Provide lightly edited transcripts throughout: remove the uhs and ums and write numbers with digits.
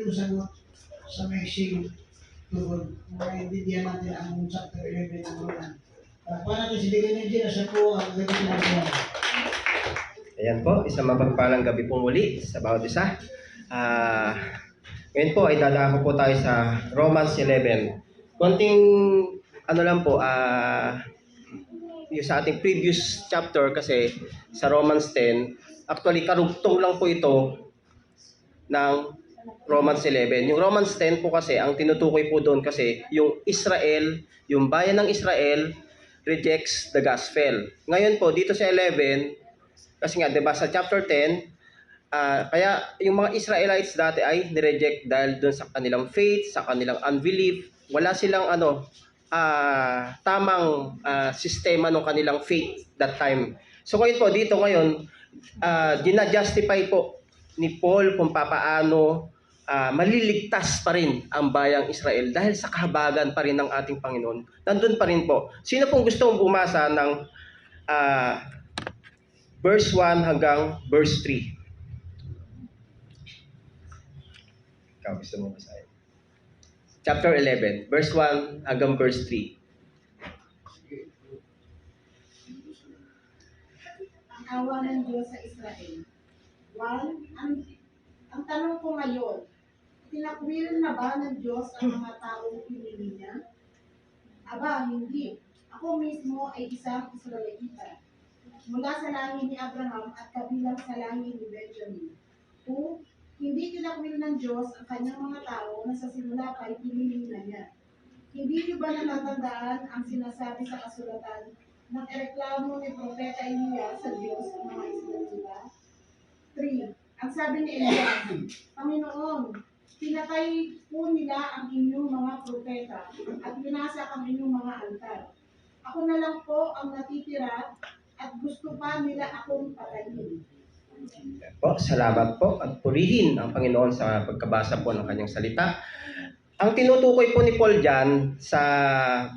Yung sagot sa may shield tungkol maintindihan natin ang chapter 11 ng Roman. Para natin si Bigyan ni Gina, siya po ang gabi sinasabi. Ayan po, isang mapagpalang gabi po muli sa bawat isa. Ngayon po ay dadaan po tayo sa Romans 11. Konting ano lang po, yung sa ating previous chapter kasi sa Romans 10, actually karugtong lang po ito ng Romans 11. Yung Romans 10 po kasi, ang tinutukoy po doon kasi yung Israel, yung bayan ng Israel rejects the gospel. Ngayon po, dito sa 11, kasi nga, diba, sa chapter 10, kaya yung mga Israelites dati ay nireject dahil doon sa kanilang faith, sa kanilang unbelief. Wala silang tamang sistema ng kanilang faith that time. So ngayon po, dito ngayon, gina-justify po ni Paul kung papaano maliligtas pa rin ang bayang Israel dahil sa kahabagan pa rin ng ating Panginoon. Nandun pa rin po. Sino pong gustong bumasa ng verse 1 hanggang verse 3? Ikaw, gusto mo basahin? Chapter 11, verse 1 hanggang verse 3. Ang awa ng Diyos sa Israel. Ang tanong ko ngayon, tinakwil na ba ng Diyos ang mga taong pinili niya? Aba, hindi. Ako mismo ay isang Israelita. Mula sa langit ni Abraham at kabilang sa langit ni Benjamin. Kung hindi tinakwil ng Diyos ang kanyang mga tao na sa simula pa ay pinili na niya. Hindi niyo ba natatandaan ang sinasabi sa kasulatan ng ereklamo ni Propeta Elias sa Diyos ng mga Israelita? 3. Ang sabi ni Elias, Panginoon, pinatay po nila ang inyong mga propeta at winasak ang inyong mga altar. Ako na lang po ang natitira at gusto pa nila akong patayin. Po, salamat po at purihin ang Panginoon sa pagkabasa po ng kanyang salita. Ang tinutukoy po ni Paul dyan sa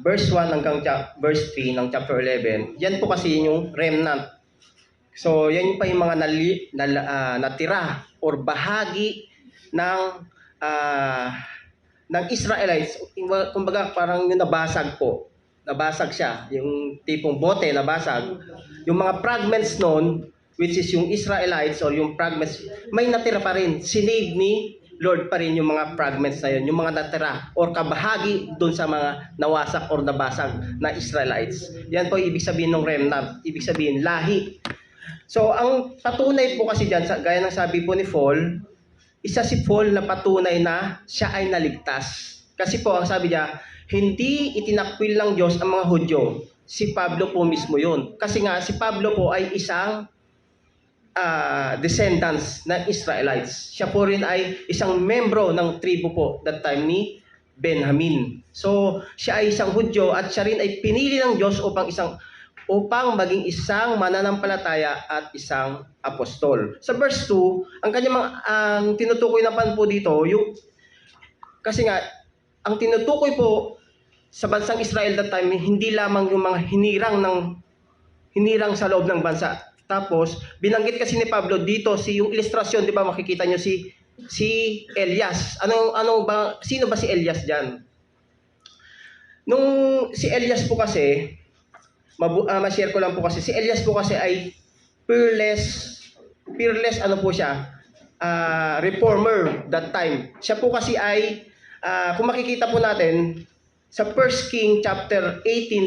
verse 1 hanggang verse 3 ng chapter 11, yan po kasi yung remnant. So, yan pa yung mga natira or bahagi ng Israelites. Kumbaga parang yung nabasag po. Nabasag siya. Yung tipong bote nabasag. Yung mga fragments noon, which is yung Israelites or yung fragments, may natira pa rin. Sinave ni Lord pa rin yung mga fragments na yun, yung mga natira or kabahagi doon sa mga nawasak or nabasag na Israelites. Yan po ibig sabihin ng remnant, ibig sabihin lahi. So ang patunay po kasi dyan, gaya ng sabi po ni Paul, isa si Paul na patunay na siya ay naligtas. Kasi po ang sabi niya, hindi itinakwil ng Diyos ang mga Hudyo. Si Pablo po mismo yun. Kasi nga si Pablo po ay isang descendants ng Israelites. Siya po rin ay isang membro ng tribo po that time ni Benjamin. So, siya ay isang Hudyo at siya rin ay pinili ng Diyos upang maging isang mananampalataya at isang apostol. Sa verse 2, ang tinutukoy naman po dito, kasi nga, ang tinutukoy po sa bansang Israel that time, hindi lamang yung mga hinirang sa loob ng bansa. Tapos, binanggit kasi ni Pablo dito yung ilustrasyon, di ba makikita nyo si Elias. Sino ba si Elias dyan? Nung si Elias po kasi, ma-share ko lang po kasi, si Elias po kasi ay fearless ano po siya, reformer that time. Siya po kasi ay, kung makikita po natin, sa 1 King chapter 18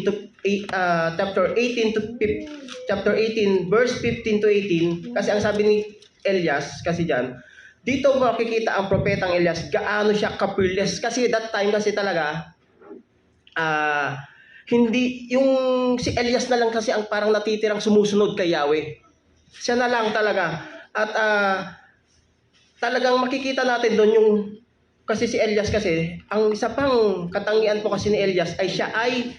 verse 15 to 18, kasi ang sabi ni Elias kasi diyan, dito makikita ang propetang Elias gaano siya ka-fearless kasi that time kasi talaga hindi yung si Elias na lang kasi ang parang natitirang sumusunod kay Yahweh. Siya na lang talaga. At talagang makikita natin doon yung kasi si Elias kasi, ang isa pang katangian po kasi ni Elias ay siya ay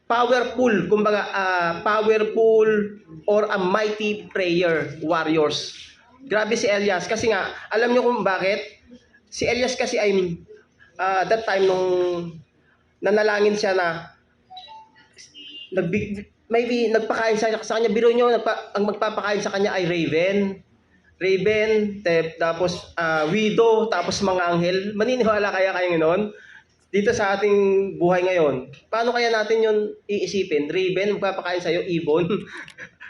powerful, kumbaga powerful or a mighty prayer warriors. Grabe si Elias kasi nga, alam niyo kung bakit? Si Elias kasi ay that time nung nanalangin siya na maybe nagpakain sa kanya, biro niyo, ang magpapakain sa kanya ay raven. Raven, tapos widow, tapos mga anghel. Maniniwala kaya kayo noon? Dito sa ating buhay ngayon, paano kaya natin yun iisipin? Raven, magpapakain sa'yo, ibon.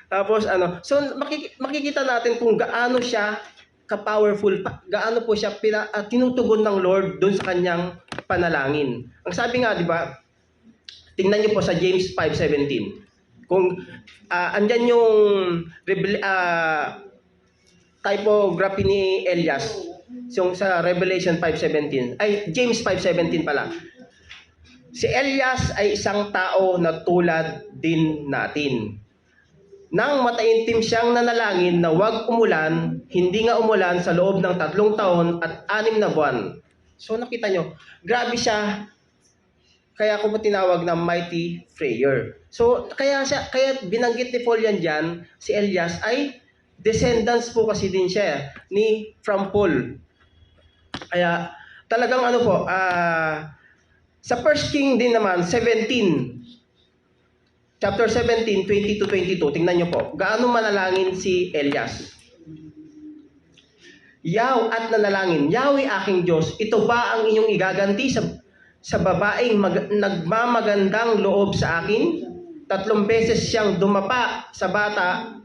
Tapos so makikita natin kung gaano siya ka-powerful, gaano po siya tinutugon ng Lord doon sa kanyang panalangin. Ang sabi nga, di ba, tingnan niyo po sa James 5:17. Kung andyan yung typography ni Elias, yung sa Revelation 5:17, ay James 5:17 pala. Si Elias ay isang tao na tulad din natin. Nang mataimtim siyang nanalangin na huwag umulan, hindi nga umulan sa loob ng 3 taon at 6 na buwan. So nakita nyo, grabe siya. Kaya ako po tinawag na mighty prayer. So kaya binanggit ni Paul yan dyan, si Elias ay descendants po kasi din siya from Paul. Kaya talagang sa 1 King din naman, chapter 17, 20 to 22, tingnan nyo po, gaano manalangin si Elias. At nanalangin, Yahweh aking Diyos, ito ba ang inyong igaganti sa babaeng nagmamagandang loob sa akin? 3 beses siyang dumapa sa bata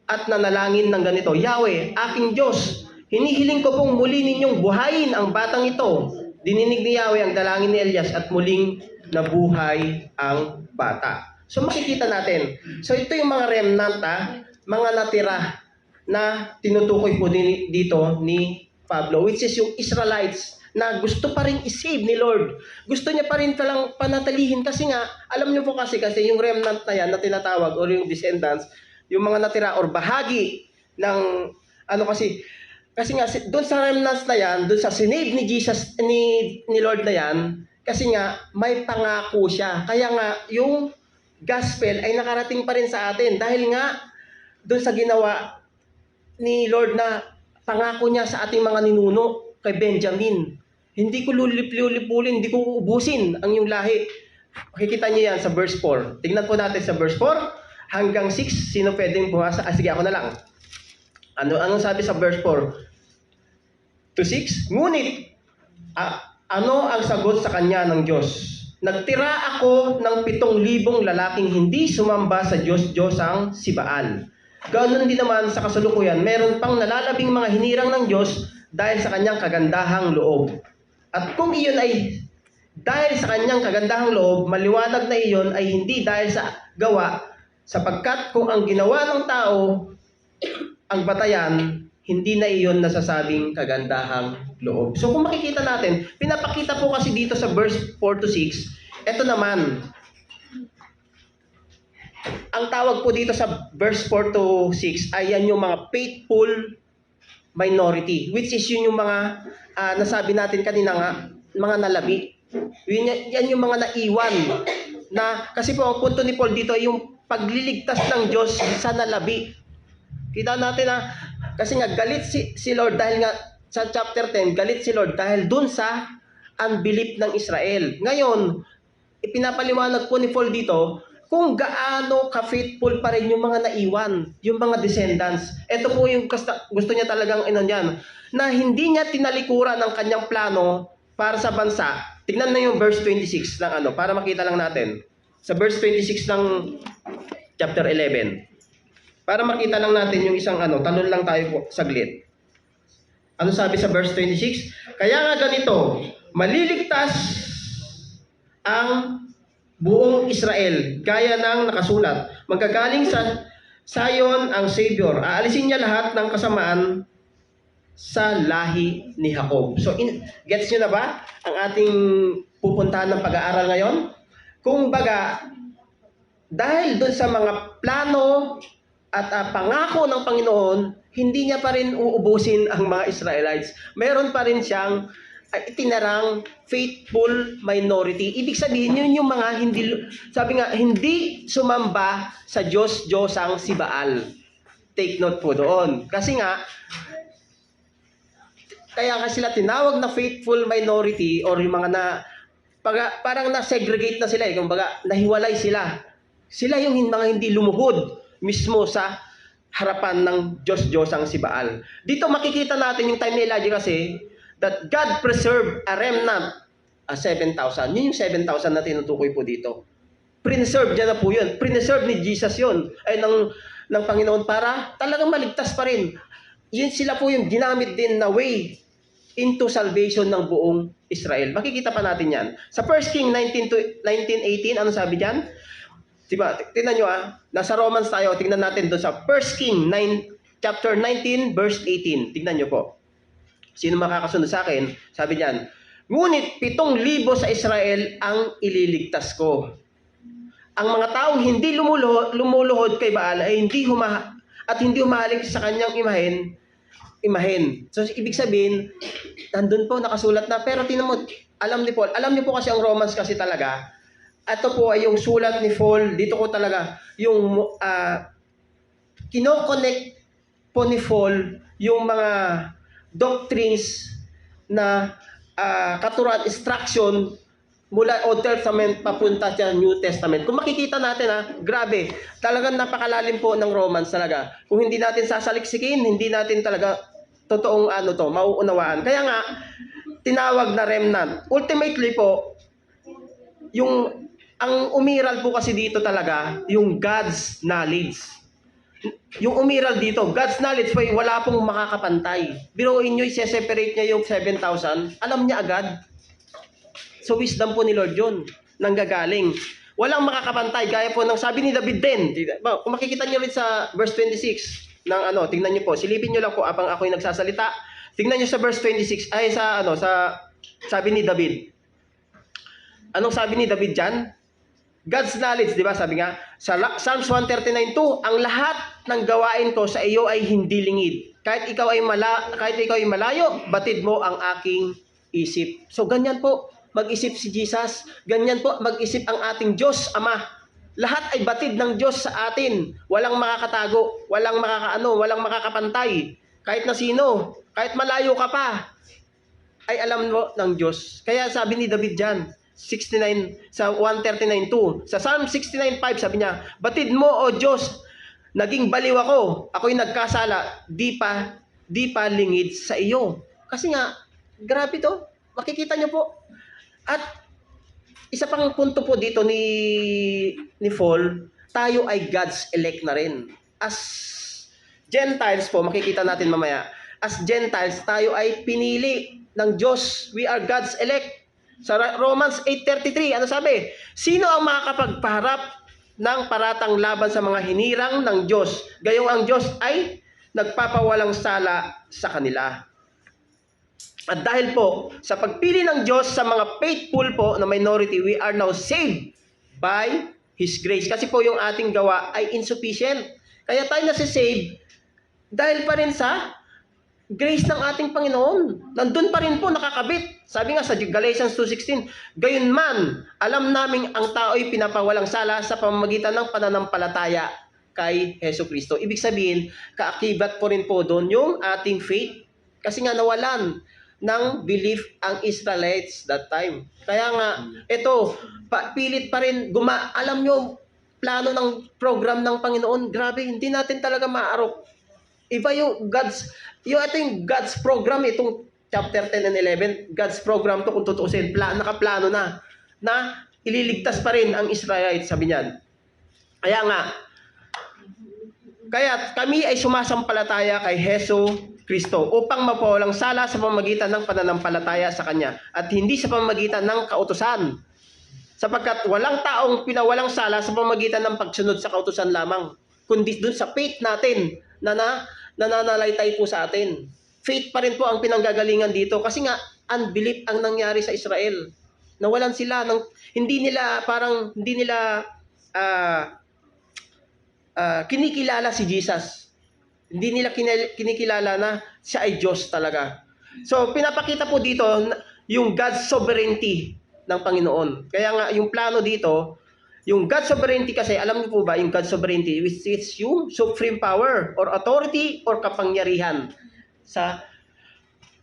at nanalangin ng ganito, Yahweh aking Diyos, hinihiling ko pong muli ninyong buhayin ang batang ito. Dininig ni Yahweh ang dalangin ni Elias at muling nabuhay ang bata. So makikita natin. So ito yung mga remnant, mga natira na tinutukoy po dito ni Pablo, which is yung Israelites na gusto pa rin isave ni Lord. Gusto niya pa rin palang panatilihin kasi nga, alam niyo po kasi yung remnant na yan na tinatawag or yung descendants, yung mga natira or bahagi ng kasi nga doon sa remnants na yan, doon sa sinave ni Jesus ni Lord na yan, kasi nga may pangako siya. Kaya nga yung gospel ay nakarating pa rin sa atin dahil nga doon sa ginawa ni Lord na pangako niya sa ating mga ninuno kay Benjamin. Hindi ko lulip-lulipulin, hindi ko uubusin ang iyong lahi. Makikita niyo yan sa verse 4. Tingnan po natin sa verse 4 hanggang 6. Sino pwedeng bumasa? Sige, ako na lang. Anong sabi sa verse 4 to 6? Ngunit, ano ang sagot sa kanya ng Diyos? Nagtira ako ng 7,000 lalaking hindi sumamba sa Diyos-Diyosang si Baal. Ganoon din naman sa kasalukuyan, meron pang nalalabing mga hinirang ng Diyos dahil sa kanyang kagandahang loob. At kung iyon ay dahil sa kanyang kagandahang loob, maliwanag na iyon ay hindi dahil sa gawa, sapagkat kung ang ginawa ng tao ang batayan, hindi na iyon nasasabing kagandahang loob. So kung makikita natin, pinapakita po kasi dito sa verse 4 to 6, ito naman, ang tawag po dito sa verse 4 to 6 ay yan yung mga faithful minority, which is yun yung mga nasabi natin kanina nga, mga nalabi. Yan yung mga naiwan. Kasi po ang punto ni Paul dito ay yung pagliligtas ng Diyos sa nalabi. Kita natin kasi nga galit si Lord dahil nga sa chapter 10, galit si Lord dahil dun sa unbelief ng Israel. Ngayon, ipinapaliwanag po ni Paul dito kung gaano ka-faithful pa rin yung mga naiwan, yung mga descendants. Ito po yung gusto niya talagang na hindi niya tinalikuran ang kanyang plano para sa bansa. Tignan na yung verse 26 ng para makita lang natin. Sa verse 26 ng chapter 11. Para makita lang natin yung isang talon lang tayo po, saglit. Ano sabi sa verse 26? Kaya nga ganito, maliligtas ang buong Israel, gaya ng nakasulat. Magkagaling sa Zion ang Savior. Aalisin niya lahat ng kasamaan sa lahi ni Jacob. So, gets nyo na ba ang ating pupuntahan ng pag-aaral ngayon? Kung baga, dahil doon sa mga plano at pangako ng Panginoon, hindi niya pa rin uubusin ang mga Israelites. Meron pa rin siyang itinarang faithful minority. Ibig sabihin, yun yung mga hindi sumamba sa Diyos-Diyosang si Baal. Take note po doon. Kasi nga, kaya sila tinawag na faithful minority or yung mga parang na-segregate na sila. Kumbaga, nahiwalay sila. Sila yung mga hindi lumuhod mismo sa harapan ng Diyos-Diyosang si Baal. Dito makikita natin yung time ni Elijah kasi that God preserved a remnant, 7,000. Yun yung 7,000 na tinutukoy po dito. Preserve niya na po yun. Preserve ni Jesus yun. Ay ng Panginoon para talagang maligtas pa rin. Yun sila po yung ginamit din na way into salvation ng buong Israel. Makikita pa natin yan. Sa 1 King 19:18, ano sabi diyan? Diba? Tingnan nyo nasa Romans tayo, tingnan natin doon sa 1 King chapter 19 verse 18. Tingnan nyo po. Sino makakasunod sa akin? Sabi diyan, ngunit 7,000 sa Israel ang ililigtas ko. Ang mga taong hindi lumuluhod kay Baal ay hindi humahalik sa kanyang imahen. So ibig sabihin, nandun po nakasulat na, pero tinan mo, alam niyo po kasi ang Romans kasi talaga, ito po ay yung sulat ni Paul, dito ko talaga yung kino-connect po ni Paul yung mga doctrines na katuruan, instruction mula Old Testament papunta sa New Testament. Kung makikita natin grabe, talagang napakalalim po ng Romans talaga. Kung hindi natin sasaliksikin, hindi natin talaga totoong mauunawaan. Kaya nga, tinawag na remnant. Ultimately po, ang umiral po kasi dito talaga, yung God's knowledge. Yung umiral dito, God's knowledge po, wala pong makakapantay. Biruin nyo, i-separate niya yung 7,000, alam niya agad. So wisdom po ni Lord yun, nanggagaling. Walang makakapantay, gaya po ng sabi ni David din. Kung makikita niyo rin sa verse 26, tingnan niyo po, silipin niyo lang po abang ako'y nagsasalita. Tingnan niyo sa verse 26, sa sabi ni David. Anong sabi ni David diyan? God's knowledge, di ba? Sabi nga, sa Psalms 139:2, ang lahat ng gawain ko sa iyo ay hindi lingid. Kahit ikaw ay malayo, batid mo ang aking isip. So ganyan po mag-isip si Jesus. Ganyan po mag-isip ang ating Diyos Ama. Lahat ay batid ng Diyos sa atin. Walang makakatago, walang makakapantay. Kahit na sino, kahit malayo ka pa, ay alam mo ng Diyos. Kaya sabi ni David diyan, 69 sa 139:2. Sa Psalm 69:5 sabi niya, batid mo o Diyos, naging baliw ako. Ako'y nagkasala, di pa lingid sa iyo. Kasi nga, grabe to. Makikita niyo po. At isa pang punto po dito ni Paul, tayo ay God's elect na rin. As Gentiles po, makikita natin mamaya, as Gentiles, tayo ay pinili ng Diyos. We are God's elect. Sa Romans 8:33, ano sabi? Sino ang makakapagpaharap ng paratang laban sa mga hinirang ng Diyos? Gayong ang Diyos ay nagpapawalang sala sa kanila. At dahil po, sa pagpili ng Diyos sa mga faithful po na minority, we are now saved by His grace. Kasi po yung ating gawa ay insufficient. Kaya tayo nasi-save dahil pa rin sa grace ng ating Panginoon. Nandun pa rin po nakakabit. Sabi nga sa Galatians 2:16, gayon man, alam naming ang tao ay pinapawalang sala sa pamamagitan ng pananampalataya kay Hesus Kristo. Ibig sabihin, kaakibat po rin po doon yung ating faith. Kasi nga nawalan ng belief ang Israelites that time. Kaya nga, ito, pilit pa rin, alam nyo, plano ng program ng Panginoon, grabe, hindi natin talaga maarok. Iba yung ito yung God's program, itong chapter 10 and 11, God's program to kung tutuusin, nakaplano na ililigtas pa rin ang Israelites, sabi niyan. Kaya kami ay sumasampalataya kay Hesus Kristo upang mapawalang sala sa pamamagitan ng pananampalataya sa Kanya at hindi sa pamamagitan ng kautusan. Sapagkat walang taong pinawalang sala sa pamamagitan ng pagsunod sa kautusan lamang, kundi dun sa faith natin na nananalaytay po sa atin. Faith pa rin po ang pinanggagalingan dito kasi nga unbelief ang nangyari sa Israel. Nawalan sila hindi nila kinikilala si Jesus. Hindi nila kinikilala na siya ay Diyos talaga. So pinapakita po dito yung God's sovereignty ng Panginoon. Kaya nga yung plano dito, yung God's sovereignty kasi, alam niyo po ba, yung God's sovereignty, which is yung supreme power or authority or kapangyarihan sa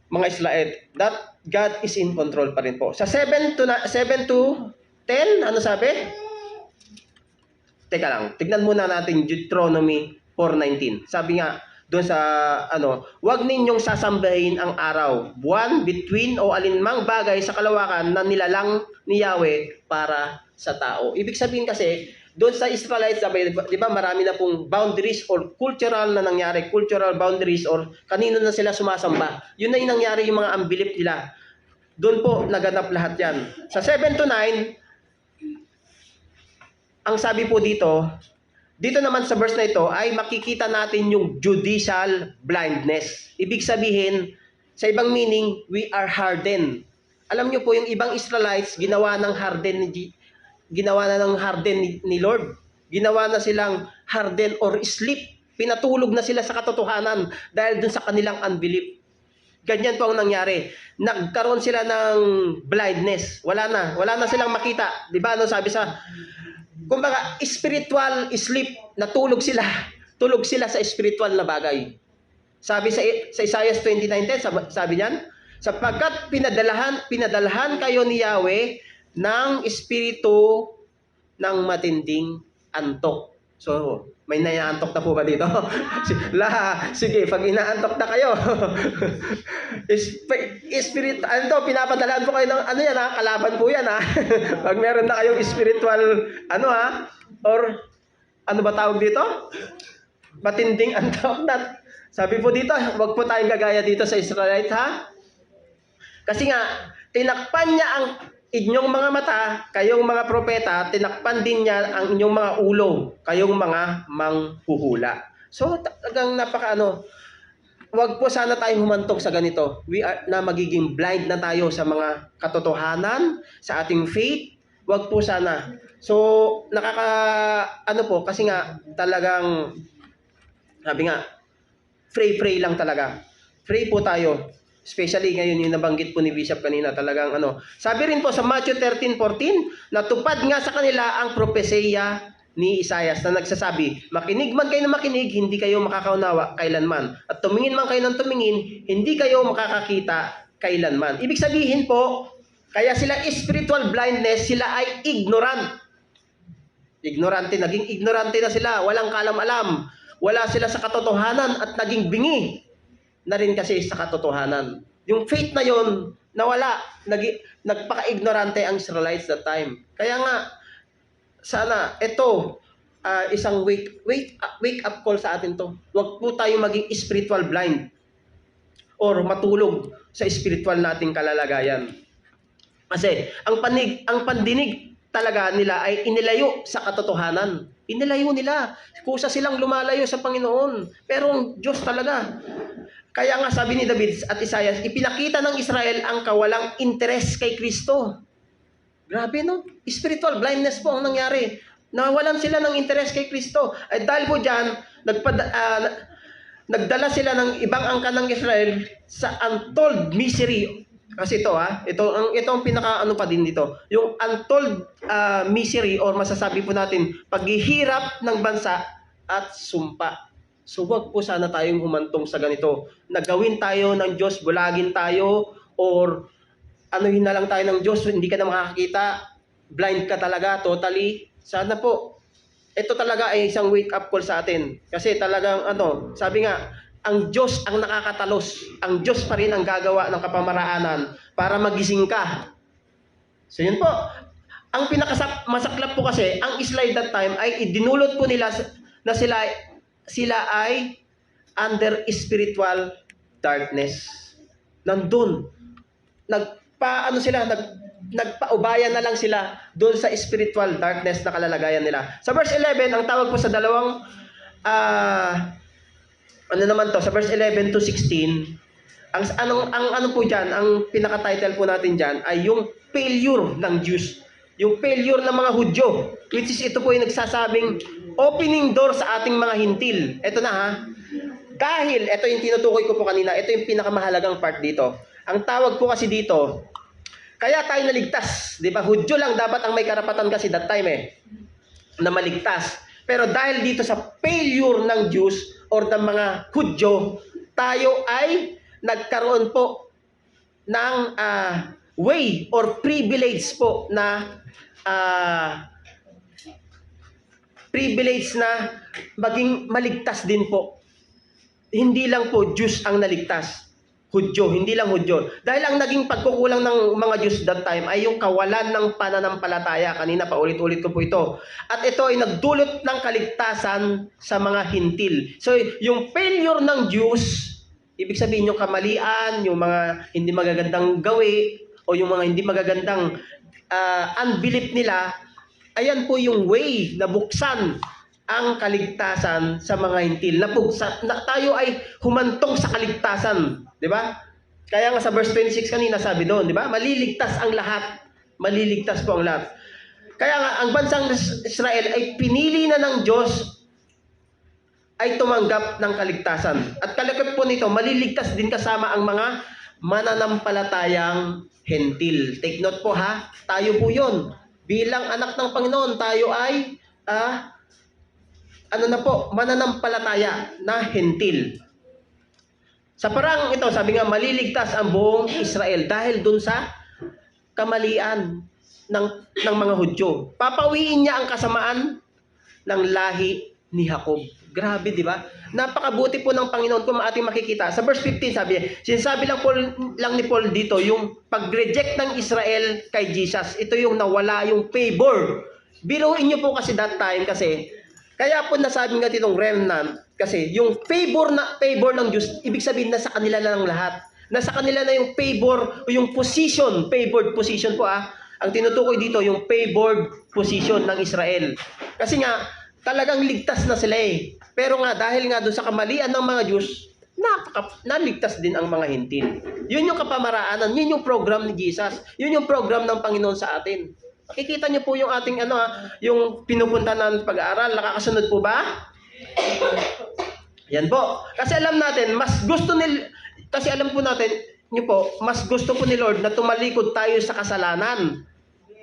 mga Israel. That God is in control pa rin po. Sa 7 to 10, ano sabi? Teka lang, tignan muna natin Deuteronomy 4:19. Sabi nga doon sa huwag ninyong sasambahin ang araw, buwan, bituin o alinmang bagay sa kalawakan na nilalang ni Yahweh para sa tao. Ibig sabihin kasi, doon sa Israelites, di ba marami na pong boundaries or cultural na nangyari, cultural boundaries or kanino na sila sumasamba. Yun na yung nangyari yung mga unbelief nila. Doon po naganap lahat yan. Sa 7 to 9, ang sabi po dito naman sa verse na ito ay makikita natin yung judicial blindness. Ibig sabihin, sa ibang meaning, we are hardened. Alam niyo po, yung ibang Israelites, ginawa na ng harden ni Lord. Ginawa na silang harden or sleep. Pinatulog na sila sa katotohanan dahil dun sa kanilang unbelief. Ganyan po ang nangyari. Nagkaroon sila ng blindness. Wala na silang makita. Di ba? Sabi sa kumbaga, spiritual sleep, natulog sila. Tulog sila sa spiritual na bagay. Sabi sa Isaiah 29:10, sabi niyan, sapagkat pinadalahan kayo ni Yahweh ng espiritu ng matinding antok. So, may naiantok na po ba dito? Sige, pag inaantok na kayo. Spirit, pinapadalaan po kayo ng kalaban po yan Pag meron na kayong spiritual, or ano ba tawag dito? Matinding antok na. Sabi po dito, wag po tayong gagaya dito sa Israelite, Kasi nga, tinakpan niya ang inyong mga mata, kayong mga propeta, tinakpan din niya ang inyong mga ulo, kayong mga manghuhula. So, talagang wag po sana tayong humantong sa ganito. Na magiging blind na tayo sa mga katotohanan, sa ating faith. Wag po sana. So, kasi nga, talagang, sabi nga, pray lang talaga. Pray po tayo. Especially ngayon yung nabanggit po ni Bishop kanina, talagang Sabi rin po sa Matthew 13:14, natupad nga sa kanila ang propesya ni Isaias na nagsasabi, makinig man kayo na makinig, hindi kayo makakaunawa kailanman. At tumingin man kayo ng tumingin, hindi kayo makakakita kailanman. Ibig sabihin po, kaya sila spiritual blindness, sila ay ignorant. Naging ignorante na sila, walang kalam-alam. Wala sila sa katotohanan at naging bingi na rin kasi sa katotohanan. Yung faith na yon nawala, nagpaka-ignorante ang Israelites that time. Kaya nga, sana, ito, isang wake up call sa atin to. Huwag po tayo maging spiritual blind or matulog sa spiritual nating kalalagayan. Kasi, ang pandinig talaga nila ay inilayo sa katotohanan. Inilayo nila. Kusa silang lumalayo sa Panginoon. Pero ang Diyos talaga. Kaya nga sabi ni David at Isaiah, ipinakita ng Israel ang kawalang interes kay Kristo. Grabe Spiritual blindness po ang nangyari. Nawalan sila ng interes kay Kristo. Ay dahil po dyan, nagdala sila ng ibang angkan ng Israel sa untold misery. Kasi ito ang pinaka pa din dito. Yung untold misery or masasabi po natin, paghihirap ng bansa at sumpa. So wag po sana tayong humantong sa ganito. Nagawin tayo ng Diyos, bulagin tayo, or anuhin na lang tayo ng Diyos, hindi ka na makakakita, blind ka talaga, totally. Sana po, ito talaga ay isang wake up call sa atin. Kasi talagang sabi nga, ang Diyos ang nakakatalos. Ang Diyos pa rin ang gagawa ng kapamaraanan para magising ka. So yun po. Ang pinakamasaklap po kasi, ang Israel that time ay idinulot po nila na sila ay under spiritual darkness. Nandun. Nagpaubaya na lang sila doon sa spiritual darkness na kalalagayan nila. Sa verse 11, ang tawag po sa dalawang sa verse 11 to 16, ang po diyan, ang pinaka-title po natin diyan ay yung failure ng Jews. Yung failure ng mga Hudyo, which is ito po yung nagsasabing opening door sa ating mga hintil. Ito na Dahil, ito yung tinutukoy ko po kanina, ito yung pinakamahalagang part dito. Ang tawag po kasi dito, kaya tayo naligtas. Di ba? Hudyo lang dapat ang may karapatan kasi that time na maligtas. Pero dahil dito sa failure ng Jews or ng mga Hudyo, tayo ay nagkaroon po ng way or privilege po na privilege na maging maligtas din po. Hindi lang po Diyos ang naligtas. Hudyo, hindi lang Hudyo. Dahil ang naging pagkukulang ng mga Diyos that time ay yung kawalan ng pananampalataya. Kanina paulit-ulit ko po ito. At ito ay nagdulot ng kaligtasan sa mga hintil. So, yung failure ng Diyos, ibig sabihin yung kamalian, yung mga hindi magagandang gawi, o yung mga hindi magagandang unbelief nila, ayan po yung way na buksan ang kaligtasan sa mga hintil. Tayo ay humantong sa kaligtasan. Di ba? Kaya nga sa verse 26 kanina sabi doon, di ba? Maliligtas ang lahat. Maliligtas po ang lahat. Kaya nga, ang bansang Israel ay pinili na ng Diyos ay tumanggap ng kaligtasan. At kalakip po nito, maliligtas din kasama ang mga mananampalatayang hentil. Take note po ha, tayo po yun. Bilang anak ng Panginoon, tayo ay mananampalataya na hentil. Sa parang ito, sabi nga, maliligtas ang buong Israel dahil dun sa kamalian ng mga Hudyo. Papawiin niya ang kasamaan ng lahi ni Jacob. Grabe, di ba? Napakabuti po ng Panginoon kung ating makikita. Sa verse 15 sabi, sinasabi lang ni Paul dito, yung pag-reject ng Israel kay Jesus. Ito yung nawala, yung favor. Biruin niyo po kasi that time kasi, kaya po nasabi nga ditong remnant, kasi yung favor ng Diyos, ibig sabihin nasa kanila na lang lahat. Nasa kanila na yung favor, o yung position, favored position po Ang tinutukoy dito, yung favored position ng Israel. Kasi nga, talagang ligtas na sila eh. Pero nga, dahil nga doon sa kamalian ng mga Diyos, naligtas din ang mga hintil. Yun yung kapamaraanan, yun yung program ni Jesus, yun yung program ng Panginoon sa atin. Makikita niyo po yung ating yung pinupunta ng pag-aaral, nakakasunod po ba? Yan po. Kasi alam natin, kasi alam po natin, mas gusto po ni Lord na tumalikod tayo sa kasalanan.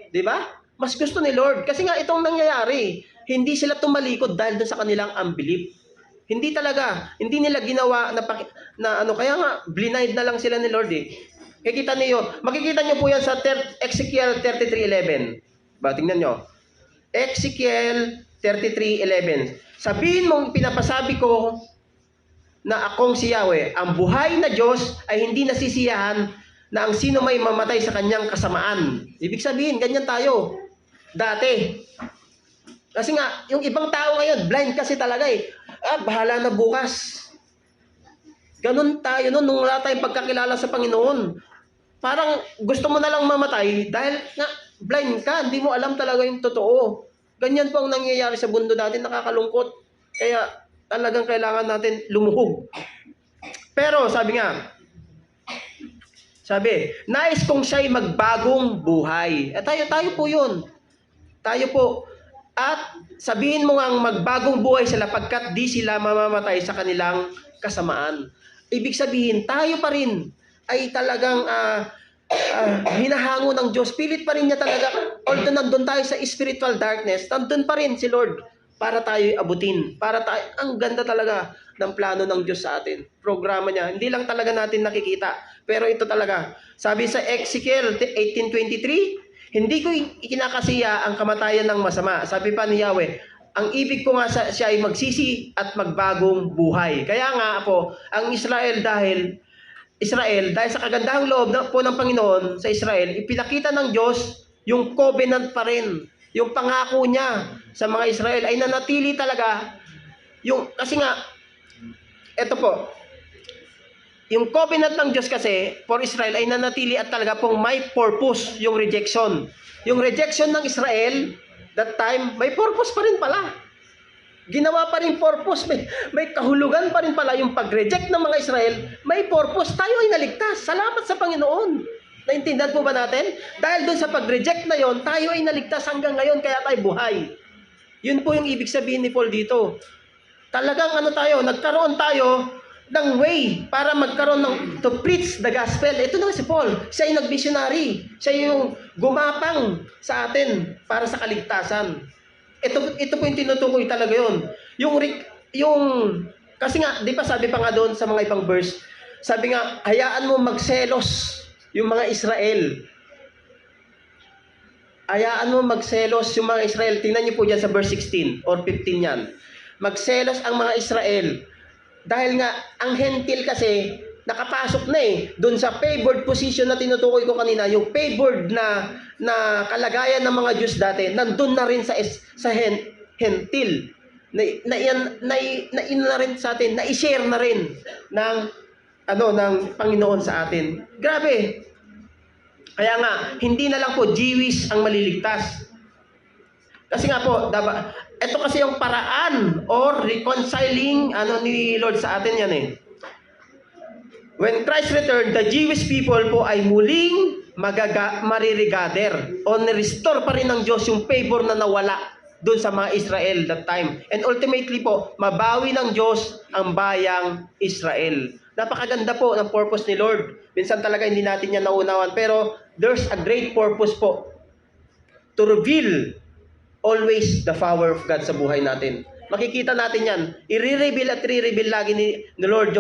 Di ba? Mas gusto ni Lord. Kasi nga itong nangyayari, hindi sila tumalikod dahil dun sa kanilang unbelief. Hindi talaga, hindi nila ginawa kaya nga, blind na lang sila ni Lord eh. Makikita niyo po yan sa Ezekiel 33:11. Tingnan niyo. Ezekiel 33:11. Sabihin mong pinapasabi ko na akong si Yahweh, ang buhay na Diyos ay hindi nasisiyahan na ang sino may mamatay sa kanyang kasamaan. Ibig sabihin, ganyan tayo. Dati. Kasi nga, yung ibang tao ngayon, blind kasi talaga eh. Bahala na bukas. Ganun tayo nung wala tayong pagkakilala sa Panginoon. Parang gusto mo na lang mamatay dahil nga blind ka, hindi mo alam talaga yung totoo. Ganyan po ang nangyayari sa mundo natin, nakakalungkot. Kaya talagang kailangan natin lumuhog. Pero sabi, nais kong siya'y magbagong buhay. Tayo po yun. Tayo po. At sabihin mo ngang magbagong buhay sila pagkat di sila mamamatay sa kanilang kasamaan. Ibig sabihin, tayo pa rin ay talagang hinahango ng Diyos. Pilit pa rin niya talaga, although nandun tayo sa spiritual darkness, nandun pa rin si Lord para tayo abutin. Ang ganda talaga ng plano ng Diyos sa atin. Programa niya. Hindi lang talaga natin nakikita. Pero ito talaga. Sabi sa Ezekiel 18:23, hindi ko ikinakasiya ang kamatayan ng masama. Sabi pa ni Yahweh, ang ibig ko nga siya ay magsisi at magbagong buhay. Kaya nga po, ang Israel dahil sa kagandahang loob po ng Panginoon sa Israel, ipinakita ng Diyos yung covenant pa rin. Yung pangako niya sa mga Israel ay nanatili talaga. Kasi nga, eto po, yung covenant ng Diyos kasi for Israel ay nanatili at talaga pong may purpose yung rejection. Yung rejection ng Israel, that time, may purpose pa rin pala. Ginawa pa rin purpose, may kahulugan pa rin pala yung pag-reject ng mga Israel, may purpose, tayo ay naligtas. Salamat sa Panginoon. Naintindihan po ba natin? Dahil doon sa pag-reject na yon, tayo ay naligtas hanggang ngayon, kaya tayo buhay. Yun po yung ibig sabihin ni Paul dito. Talagang nagkaroon tayo ng way para magkaroon to preach the gospel. Ito na si Paul. Siya ay nag-missionary. Siya yung gumapang sa atin para sa kaligtasan. Ito po yung tinutukoy talaga yun. Kasi nga, di ba sabi pa nga doon sa mga ibang verse, sabi nga, hayaan mo magselos yung mga Israel. Hayaan mo magselos yung mga Israel. Tingnan niyo po dyan sa verse 16 or 15 yan. Magselos ang mga Israel. Dahil nga, ang hentil kasi, nakapasok na doon sa favored position na tinutukoy ko kanina, yung favored na kalagayan ng mga Diyos dati, nandun na rin sa hentil. Na rin sa atin, na-share na rin ng Panginoon sa atin. Grabe. Kaya nga, hindi na lang po Jewish ang maliligtas. Kasi nga po, ito kasi yung paraan or reconciling ni Lord sa atin yan When Christ returned, the Jewish people po ay muling maririgather o restore pa rin ng Diyos yung favor na nawala doon sa mga Israel that time. And ultimately po, mabawi ng Diyos ang bayang Israel. Napakaganda po ng purpose ni Lord. Minsan talaga hindi natin yan naunawan, pero there's a great purpose po to reveal always the power of God sa buhay natin. Makikita natin yan. I-reveal at re-reveal lagi ni Lord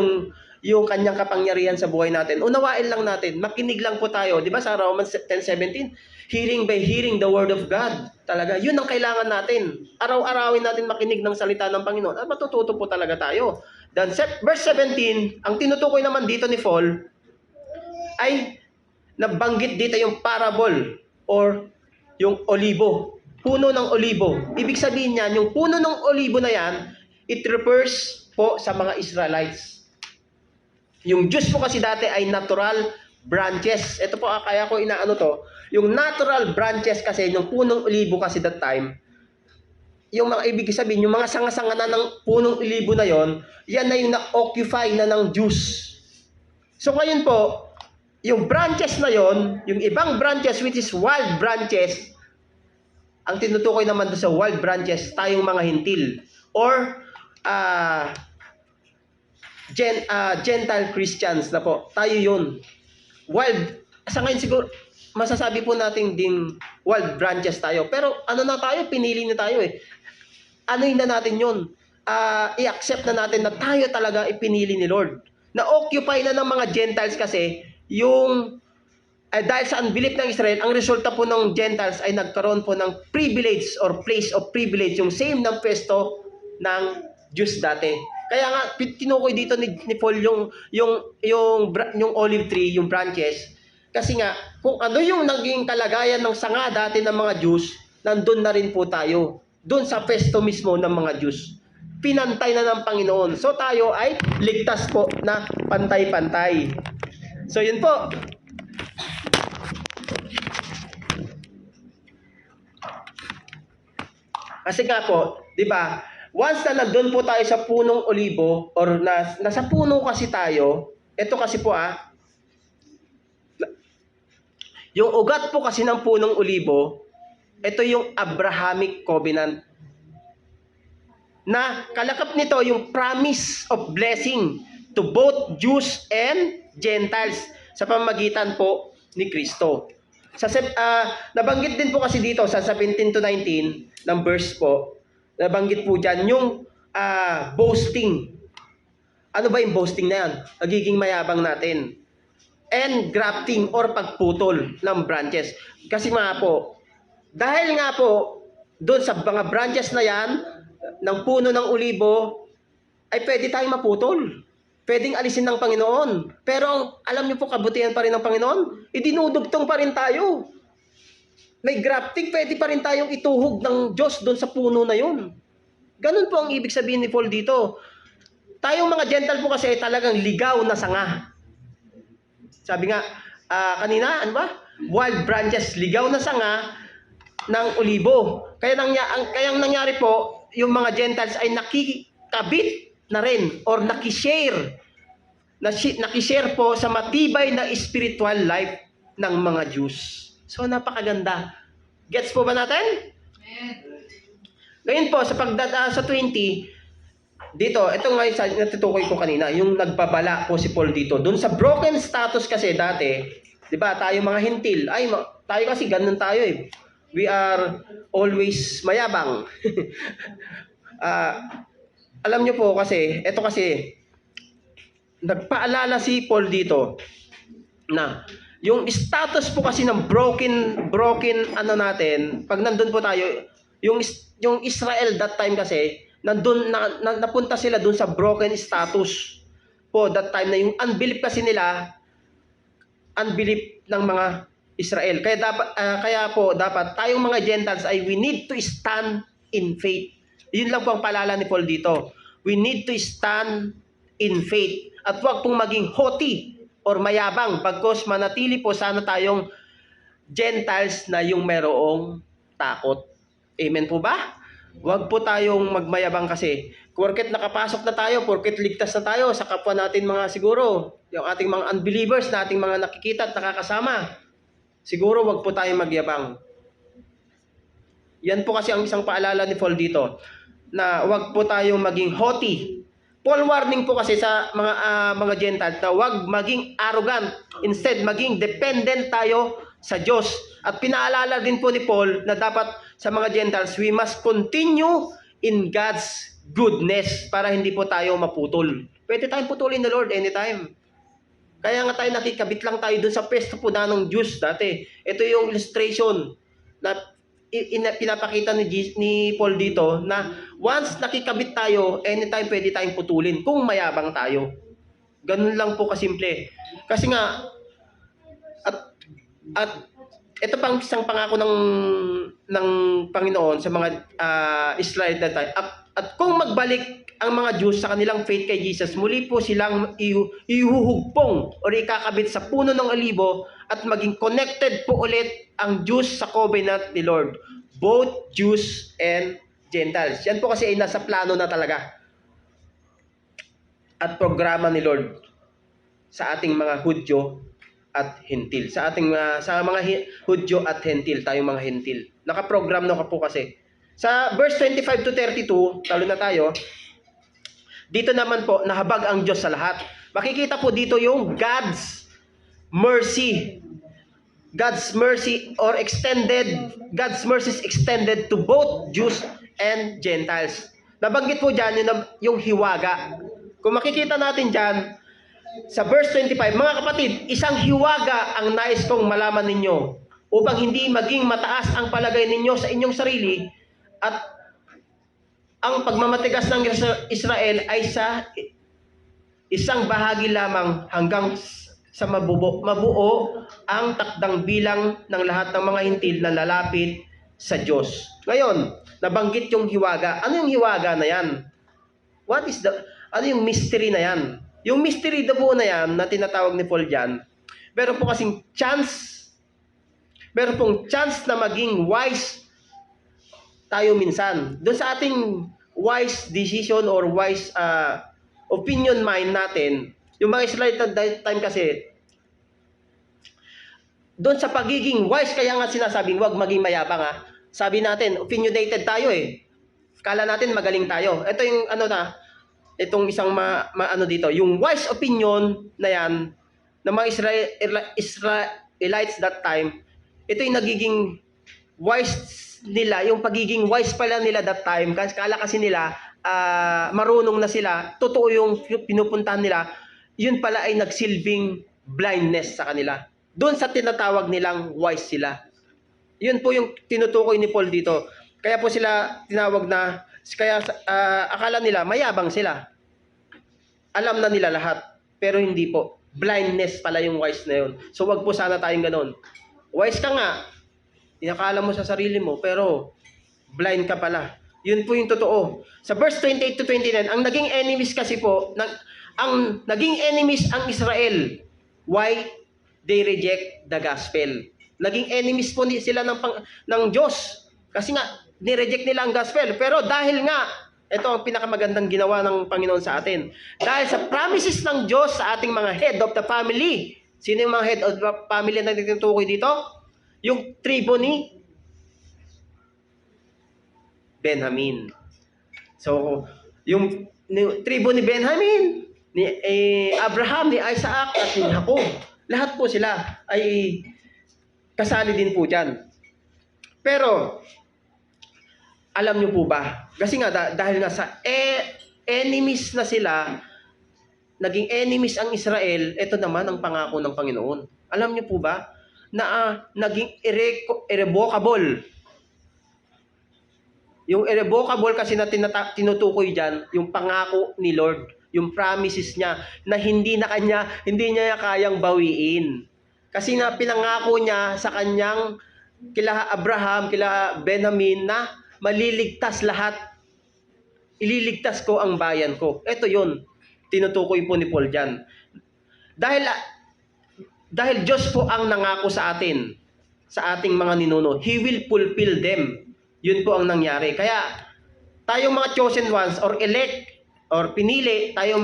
yung kanyang kapangyarihan sa buhay natin. Unawain lang natin. Makinig lang po tayo. Di ba sa Romans 10:17? Hearing by hearing the word of God. Talaga, yun ang kailangan natin. Araw-arawin natin makinig ng salita ng Panginoon. At matututo po talaga tayo. Then, verse 17, ang tinutukoy naman dito ni Paul, ay nabanggit dito yung parable or yung olibo. Puno ng olibo. Ibig sabihin niyan, yung puno ng olibo na yan, it refers po sa mga Israelites. Yung juice po kasi dati ay natural branches. Ito po, kaya ko inaano to. Yung natural branches kasi, yung punong olibo kasi that time, yung mga ibig sabihin, yung mga sanga-sanga na ng punong olibo na yon, yan na yung na-occupy na ng juice. So ngayon po, yung branches na yon, yung ibang branches which is wild branches, ang tinutukoy naman doon sa wild branches, tayong mga hintil or Gentile Christians na po. Tayo yun. Wild. Sa ngayon siguro, masasabi po natin ding wild branches tayo. Pero ano na tayo? Pinili na tayo Ano na natin yun? I-accept na natin na tayo talaga ipinili ni Lord. Na-occupy na ng mga Gentiles kasi yung dahil sa unbelief ng Israel, ang resulta po ng Gentiles ay nagkaroon po ng privilege or place of privilege, yung same ng pwesto ng Jews dati. Kaya nga tinukoy dito ni Paul yung olive tree, yung branches. Kasi nga kung ano yung naging kalagayan ng sanga dati ng mga Jews, nandun na rin po tayo. Doon sa pwesto mismo ng mga Jews. Pinantay na ng Panginoon. So tayo ay ligtas po na pantay-pantay. So yun po. Kasi nga po, di ba, once na nandun po tayo sa punong olibo, or nasa puno kasi tayo, ito kasi po yung ugat po kasi ng punong olibo, ito yung Abrahamic Covenant. Na kalakap nito yung promise of blessing to both Jews and Gentiles sa pamamagitan po ni Kristo. Nabanggit din po kasi dito sa 17 to 19 ng verse po, nabanggit po dyan yung boasting. Ano ba yung boasting na yan? Nagiging mayabang natin. And grafting or pagputol ng branches. Kasi nga po, dahil nga po, doon sa mga branches na yan, ng puno ng olibo, ay pwede tayong maputol. Pwedeng alisin ng Panginoon. Pero alam niyo po, kabutihan pa rin ng Panginoon, idinudugtong pa rin tayo. May grafting, pwede pa rin tayong ituhog ng Diyos doon sa puno na yun. Ganun po ang ibig sabihin ni Paul dito. Tayong mga Gentile po kasi ay talagang ligaw na sanga. Sabi nga, kanina, ano ba? Wild branches, ligaw na sanga ng olibo. Kaya nangyari po, yung mga Gentiles ay nakikabit na rin or nakishare po sa matibay na spiritual life ng mga Jews. So napakaganda. Gets po ba natin? Ngayon po sa 20 dito, ito nga yung natutukoy ko kanina, yung nagbabala po si Paul dito. Doon sa broken status kasi dati, 'di ba? Tayo mga hintil, tayo kasi ganun tayo We are always mayabang. Alam niyo po kasi, nagpaalala si Paul dito na Yung status po kasi ng broken ano natin, pag nandun po tayo, yung Israel that time kasi, nandun, napunta sila dun sa broken status po that time na yung unbelief kasi nila, unbelief ng mga Israel. Kaya po dapat tayong mga Gentiles ay we need to stand in faith. Yun lang po ang paalala ni Paul dito. We need to stand in faith. At huwag pong maging haughty or mayabang, bagkos manatili po sana tayong Gentiles na yung merong takot. Amen po ba? Huwag po tayong magmayabang kasi porket nakapasok na tayo, porket ligtas na tayo sa kapwa natin mga siguro, yung ating mga unbelievers na ating mga nakikita at nakakasama, siguro wag po tayong magyabang. Yan po kasi ang isang paalala ni Paul dito, na wag po tayong maging haughty. Paul warning po kasi sa mga Gentiles na wag maging arrogant, instead maging dependent tayo sa Diyos. At pinaalala din po ni Paul na dapat sa mga Gentiles, we must continue in God's goodness para hindi po tayo maputol. Pwede tayong putulin ni Lord anytime. Kaya nga tayo nakikabit lang tayo dun sa pesto po na ng Diyos dati. Ito yung illustration na pinapakita ni Paul dito na once nakikabit tayo, anytime pwede tayong putulin kung mayabang tayo. Ganun lang po kasimple. Kasi nga, at ito pang isang pangako ng Panginoon sa mga Israel that time. At kung magbalik ang mga Jews sa kanilang faith kay Jesus, muli po silang ihuhugpong o ikakabit sa puno ng olibo at maging connected po ulit ang Jews sa covenant ni Lord. Both Jews and Gentiles. Yan po kasi ay nasa plano na talaga at programa ni Lord sa ating mga Hudyo at Hentil. Sa mga Hudyo at Hentil, tayong mga Hentil. Nakaprogram na po kasi. Sa verse 25 to 32, talo na tayo. Dito naman po, nahabag ang Diyos sa lahat. Makikita po dito yung God's mercy. God's mercy or God's mercy is extended to both Jews and Gentiles. Nabanggit po dyan yung hiwaga. Kung makikita natin dyan, sa verse 25, mga kapatid, isang hiwaga ang nais kong malaman ninyo upang hindi maging mataas ang palagay ninyo sa inyong sarili at ang pagmamatigas ng Israel ay sa isang bahagi lamang hanggang sa mabuo ang takdang bilang ng lahat ng mga hintil na lalapit sa Diyos. Ngayon, nabanggit yung hiwaga. Ano yung hiwaga na yan? Ano yung mystery na yan? Yung mystery daw na yan na tinatawag ni Paul dyan, meron po kasing chance na maging wise tayo minsan. Doon sa ating wise decision or wise opinion mind natin, yung mga Israelite that time kasi, doon sa pagiging wise, kaya nga sinasabing wag maging mayabang ha. Sabi natin, opinionated tayo eh. Kala natin magaling tayo. Ito yung itong isang dito, yung wise opinion na yan ng mga Israelites that time, ito yung nagiging wise nila, yung pagiging wise pala nila that time, kasi kala kasi nila marunong na sila, totoo yung pinupuntahan nila, yun pala ay nagsilbing blindness sa kanila. Doon sa tinatawag nilang wise sila. Yun po yung tinutukoy ni Paul dito. Kaya po sila tinawag na, kaya akala nila mayabang sila. Alam na nila lahat, pero hindi po. Blindness pala yung wise na yun. So wag po sana tayong ganon. Wise ka nga, inakala mo sa sarili mo, pero blind ka pala. Yun po yung totoo. Sa verse 28 to 29, ang naging enemies kasi po, ang naging enemies ang Israel. Why? They reject the gospel. Naging enemies po sila ng Diyos. Kasi nga, nireject nila ang gospel. Pero dahil nga, ito ang pinakamagandang ginawa ng Panginoon sa atin. Dahil sa promises ng Diyos sa ating mga head of the family. Sino yung mga head of the family na tinutukoy dito? Yung tribo ni Benjamin. So, yung tribo ni Benjamin, ni Abraham, ni Isaac, at ni Jacob. Lahat po sila ay kasali din po dyan. Pero, alam nyo po ba? Kasi nga, dahil nga sa enemies na sila, naging enemies ang Israel, ito naman ang pangako ng Panginoon. Alam niyo po ba na naging irrevocable. Yung irrevocable kasi na tinutukoy diyan, yung pangako ni Lord, yung promises niya na hindi niya kayang bawiin. Kasi na pinangako niya sa kanyang kila Abraham, kila Benjamin na maliligtas lahat. Ililigtas ko ang bayan ko. Ito 'yon. Tinutukoy po ni Paul diyan. Dahil Diyos po ang nangako sa atin, sa ating mga ninuno, He will fulfill them. Yun po ang nangyari. Kaya tayong mga chosen ones or elect or pinili, tayo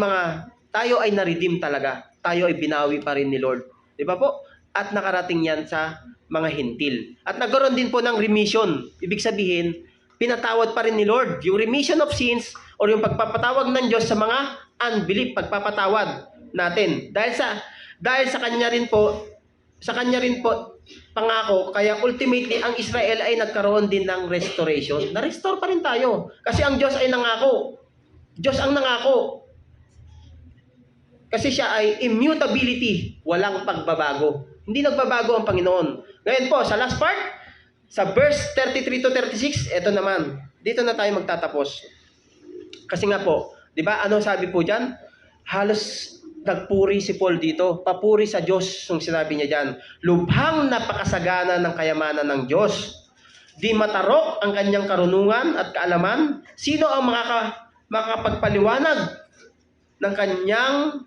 ay na-redeem talaga. Tayo ay binawi pa rin ni Lord. Di ba po? At nakarating yan sa mga hintil. At nagkaroon din po ng remission. Ibig sabihin, pinatawad pa rin ni Lord. Yung remission of sins or yung pagpapatawag ng Diyos sa mga unbelief, pagpapatawad natin. Dahil sa kanya rin po pangako, kaya ultimately ang Israel ay nagkaroon din ng restoration. Na-restore pa rin tayo. Kasi ang Diyos ay nangako. Diyos ang nangako. Kasi siya ay immutability, walang pagbabago. Hindi nagbabago ang Panginoon. Ngayon po, sa last part, sa verse 33 to 36, ito naman. Dito na tayo magtatapos. Kasi nga po, di ba, ano sabi po dyan? Halos nagpuri si Paul dito. Papuri sa Diyos, yung sinabi niya dyan. Lubhang napakasagana ng kayamanan ng Diyos. Di matarok ang kanyang karunungan at kaalaman. Sino ang makakapagpaliwanag ng kanyang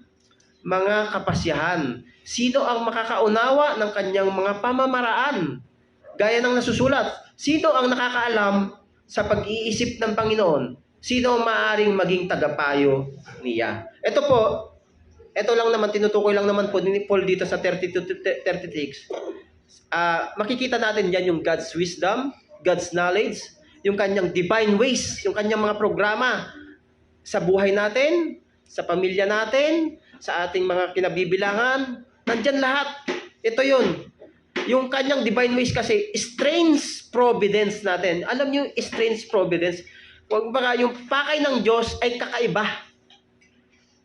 mga kapasyahan? Sino ang makakaunawa ng kanyang mga pamamaraan? Gaya ng nasusulat, sino ang nakakaalam sa pag-iisip ng Panginoon? Sino ang maaaring maging tagapayo niya? Ito lang naman, tinutukoy lang naman po ni Paul dito sa 32 to 36. Makikita natin yan yung God's wisdom, God's knowledge, yung kanyang divine ways, yung kanyang mga programa sa buhay natin, sa pamilya natin, sa ating mga kinabibilangan. Nandyan lahat. Ito yun. Yung kanyang divine ways kasi, strange providence natin. Alam niyo, strange providence. Baka yung pakay ng Diyos ay kakaiba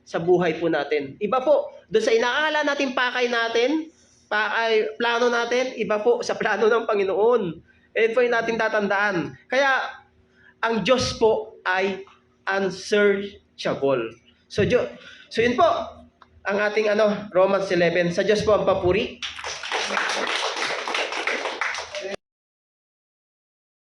sa buhay po natin. Iba po, doon sa inaakala natin pakay natin, plano natin, iba po sa plano ng Panginoon. Ito po yung natin tatandaan. Kaya, ang Diyos po ay unsearchable. So yun po, ang ating Romans 11. Sa Diyos po ang papuri.